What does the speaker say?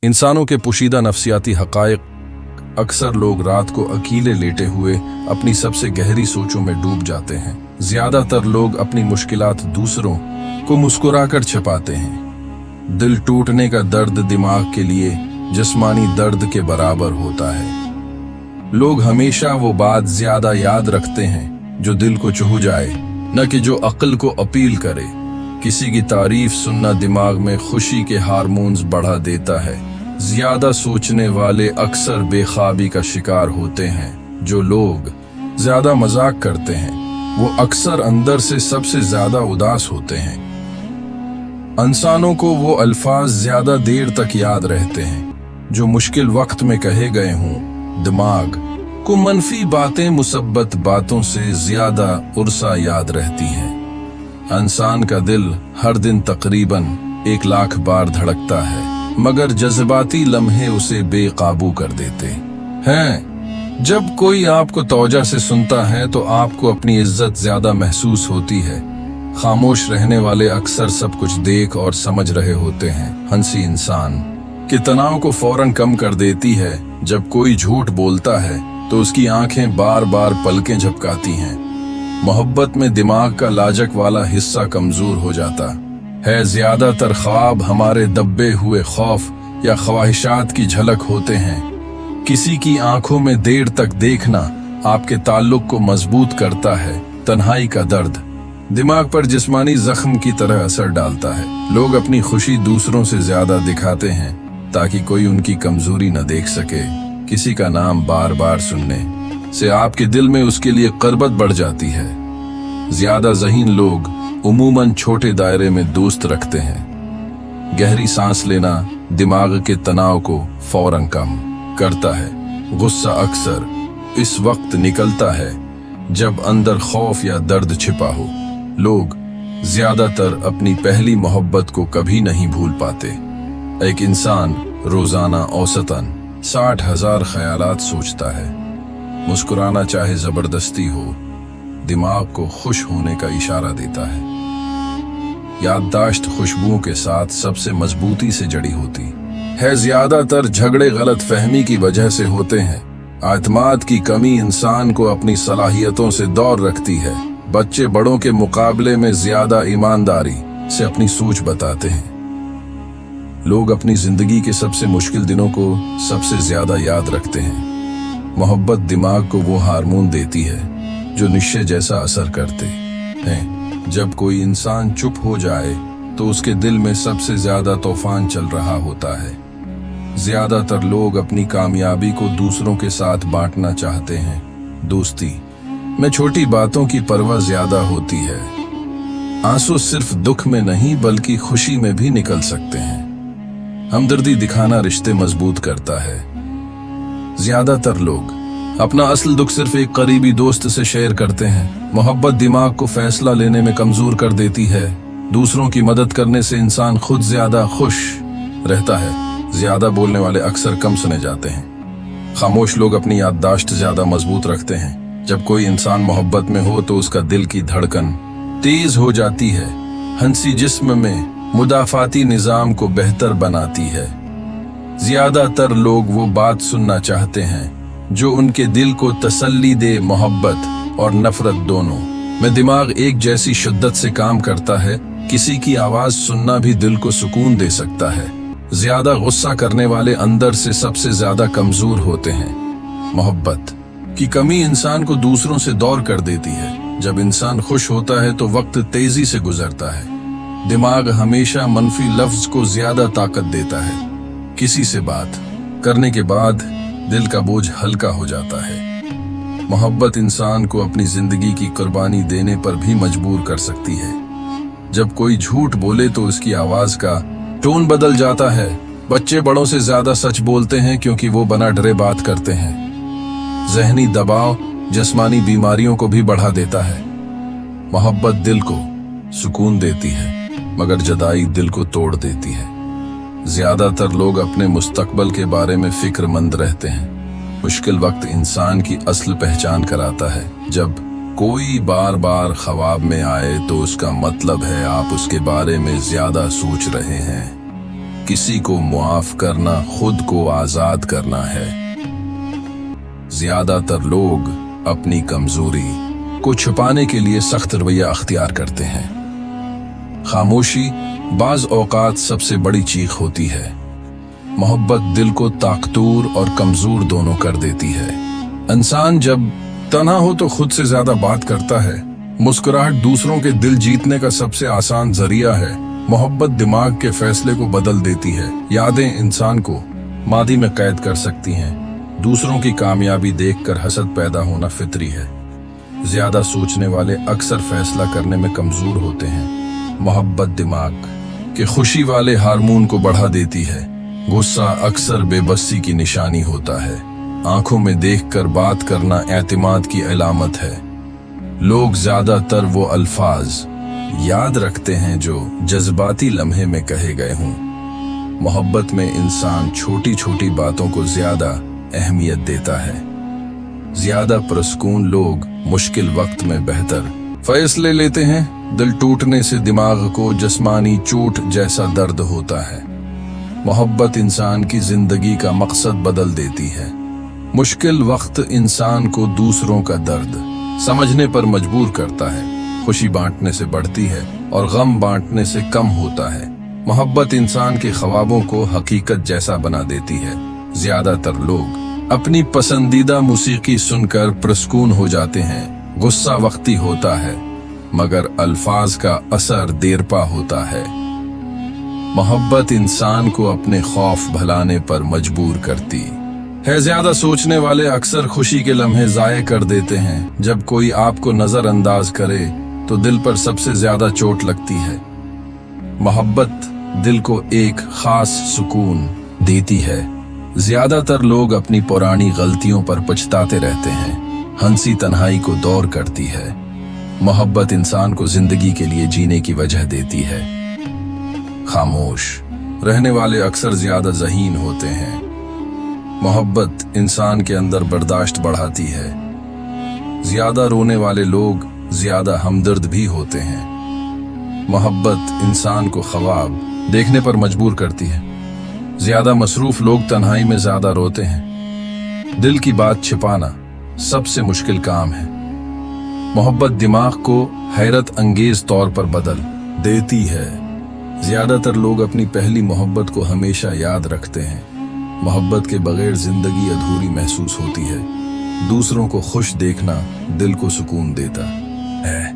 इंसानों के पोशीदा नफ्सियाती हक़ाइक़। अक्सर लोग रात को अकेले लेटे हुए अपनी सबसे गहरी सोचों में डूब जाते हैं। ज्यादातर लोग अपनी मुश्किलात दूसरों को मुस्कुराकर छिपाते हैं। दिल टूटने का दर्द दिमाग के लिए जिस्मानी दर्द के बराबर होता है। लोग हमेशा वो बात ज्यादा याद रखते हैं जो दिल को छू जाए, न कि जो अक्ल को अपील करे। किसी की तारीफ सुनना दिमाग में खुशी के हार्मोन्स बढ़ा देता है। ज्यादा सोचने वाले अक्सर बेख्वाबी का शिकार होते हैं। जो लोग ज्यादा मजाक करते हैं वो अक्सर अंदर से सबसे ज्यादा उदास होते हैं। इंसानों को वो अल्फाज ज्यादा देर तक याद रहते हैं जो मुश्किल वक्त में कहे गए हों। दिमाग को मनफी बातें मुसब्बत बातों से ज्यादा उर्सा याद रहती हैं। इंसान का दिल हर दिन तकरीबन 1 लाख बार धड़कता है, मगर जज्बाती लम्हे उसे बेकाबू कर देते हैं। जब कोई आपको तवज्जो से सुनता है तो आपको अपनी इज्जत ज्यादा महसूस होती है। खामोश रहने वाले अक्सर सब कुछ देख और समझ रहे होते हैं। हंसी इंसान के तनाव को फौरन कम कर देती है। जब कोई झूठ बोलता है तो उसकी आंखें बार बार पलकें झपकाती हैं। मोहब्बत में दिमाग का लाजक वाला हिस्सा कमजोर हो जाता है। ज्यादातर ख्वाब हमारे दबे हुए खौफ या ख्वाहिशात की झलक होते हैं। किसी की आंखों में देर तक देखना आपके ताल्लुक को मजबूत करता है। तन्हाई का दर्द दिमाग पर जिस्मानी जख्म की तरह असर डालता है। लोग अपनी खुशी दूसरों से ज्यादा दिखाते हैं ताकि कोई उनकी कमजोरी न देख सके। किसी का नाम बार बार सुनने से आपके दिल में उसके लिए क़रबत बढ़ जाती है। ज्यादा ज़हीन लोग उमूमन छोटे दायरे में दोस्त रखते हैं। गहरी सांस लेना दिमाग के तनाव को फौरन कम करता है। गुस्सा अक्सर इस वक्त निकलता है जब अंदर खौफ या दर्द छिपा हो। लोग ज्यादातर अपनी पहली मोहब्बत को कभी नहीं भूल पाते। एक इंसान रोजाना औसतन 60,000 ख्यालात सोचता है। मुस्कुराना चाहे जबरदस्ती हो, दिमाग को खुश होने का इशारा देता है। याददाश्त खुशबुओं के साथ सबसे मजबूती से जड़ी होती है। ज्यादातर झगड़े गलत फहमी की वजह से होते हैं। आत्माद की कमी इंसान को अपनी सलाहियतों से दूर रखती है। बच्चे बड़ों के मुकाबले में ज्यादा ईमानदारी से अपनी सोच बताते हैं। लोग अपनी जिंदगी के सबसे मुश्किल दिनों को सबसे ज्यादा याद रखते हैं। मोहब्बत दिमाग को वो हार्मोन देती है जो नशे जैसा असर करते हैं। जब कोई इंसान चुप हो जाए तो उसके दिल में सबसे ज्यादा तूफान चल रहा होता है। ज्यादातर लोग अपनी कामयाबी को दूसरों के साथ बांटना चाहते हैं। दोस्ती में छोटी बातों की परवाह ज्यादा होती है। आंसू सिर्फ दुख में नहीं बल्कि खुशी में भी निकल सकते हैं। हमदर्दी दिखाना रिश्ते मजबूत करता है। ज्यादातर लोग अपना असल दुख सिर्फ एक करीबी दोस्त से शेयर करते हैं। मोहब्बत दिमाग को फैसला लेने में कमजोर कर देती है। दूसरों की मदद करने से इंसान खुद ज्यादा खुश रहता है। ज्यादा बोलने वाले अक्सर कम सुने जाते हैं। खामोश लोग अपनी याददाश्त ज्यादा मजबूत रखते हैं। जब कोई इंसान मोहब्बत में हो तो उसका दिल की धड़कन तेज हो जाती है। हंसी जिस्म में मुदाफाती निजाम को बेहतर बनाती है। ज्यादातर लोग वो बात सुनना चाहते हैं जो उनके दिल को तसल्ली दे। मोहब्बत और नफरत दोनों में दिमाग एक जैसी शिद्दत से काम करता है। किसी की आवाज सुनना भी दिल को सुकून दे सकता है। ज्यादा गुस्सा करने वाले अंदर से सबसे ज्यादा कमजोर होते हैं। मोहब्बत की कमी इंसान को दूसरों से दूर कर देती है। जब इंसान खुश होता है तो वक्त तेजी से गुजरता है। दिमाग हमेशा मनफी लफ्ज को ज्यादा ताकत देता है। किसी से बात करने के बाद दिल का बोझ हल्का हो जाता है। मोहब्बत इंसान को अपनी जिंदगी की कुर्बानी देने पर भी मजबूर कर सकती है। जब कोई झूठ बोले तो उसकी आवाज का टोन बदल जाता है। बच्चे बड़ों से ज्यादा सच बोलते हैं क्योंकि वो बिना डरे बात करते हैं। जहनी दबाव जिस्मानी बीमारियों को भी बढ़ा देता है। मोहब्बत दिल को सुकून देती है मगर जुदाई दिल को तोड़ देती है। ज्यादातर लोग अपने मुस्तकबल के बारे में फिक्रमंद रहते हैं। मुश्किल वक्त इंसान की असल पहचान कराता है। जब कोई बार बार ख्वाब में आए तो उसका मतलब है आप उसके बारे में ज्यादा सोच रहे हैं। किसी को मुआफ करना खुद को आजाद करना है। ज्यादातर लोग अपनी कमजोरी को छुपाने के लिए सख्त रवैया अख्तियार करते हैं। खामोशी बाज औकात सबसे बड़ी चीख होती है। मोहब्बत दिल को ताकतूर और कमजोर दोनों कर देती है। इंसान जब तन्हा हो तो खुद से ज्यादा बात करता है। मुस्कुराहट दूसरों के दिल जीतने का सबसे आसान जरिया है। मोहब्बत दिमाग के फैसले को बदल देती है। यादें इंसान को मादी में कैद कर सकती हैं। दूसरों की कामयाबी देखकर हसद पैदा होना फितरी है। ज्यादा सोचने वाले अक्सर फैसला करने में कमजोर होते हैं। मोहब्बत दिमाग के खुशी वाले हार्मोन को बढ़ा देती है। गुस्सा अक्सर बेबसी की निशानी होता है। आंखों में देखकर बात करना एतमाद की अलामत है। लोग ज्यादातर वो अल्फाज याद रखते हैं जो जज्बाती लम्हे में कहे गए हों। मोहब्बत में इंसान छोटी छोटी बातों को ज्यादा अहमियत देता है। ज्यादा पुरस्कून लोग मुश्किल वक्त में बेहतर फैसले लेते हैं। दिल टूटने से दिमाग को जिस्मानी चोट जैसा दर्द होता है। मोहब्बत इंसान की जिंदगी का मकसद बदल देती है। मुश्किल वक्त इंसान को दूसरों का दर्द समझने पर मजबूर करता है। खुशी बांटने से बढ़ती है और गम बांटने से कम होता है। मोहब्बत इंसान के ख्वाबों को हकीकत जैसा बना देती है। ज्यादातर लोग अपनी पसंदीदा मौसीकी सुनकर पुरस्कून हो जाते हैं। गुस्सा वक्ती होता है मगर अल्फाज का असर देरपा होता है। मोहब्बत इंसान को अपने खौफ भुलाने पर मजबूर करती है। ज्यादा सोचने वाले अक्सर खुशी के लम्हे जाये कर देते हैं। जब कोई आपको नजरअंदाज करे तो दिल पर सबसे ज्यादा चोट लगती है। मोहब्बत दिल को एक खास सुकून देती है। ज्यादातर लोग अपनी पुरानी गलतियों पर पछताते रहते हैं। हंसी तन्हाई को दौर करती है। मोहब्बत इंसान को जिंदगी के लिए जीने की वजह देती है। खामोश रहने वाले अक्सर ज्यादा ज़हीन होते हैं। मोहब्बत इंसान के अंदर बर्दाश्त बढ़ाती है। ज्यादा रोने वाले लोग ज्यादा हमदर्द भी होते हैं। मोहब्बत इंसान को ख्वाब देखने पर मजबूर करती है। ज्यादा मसरूफ लोग तन्हाई में ज्यादा रोते हैं। दिल की बात छिपाना सबसे मुश्किल काम है। मोहब्बत दिमाग को हैरत अंगेज तौर पर बदल देती है। ज्यादातर लोग अपनी पहली मोहब्बत को हमेशा याद रखते हैं। मोहब्बत के बगैर जिंदगी अधूरी महसूस होती है। दूसरों को खुश देखना दिल को सुकून देता है।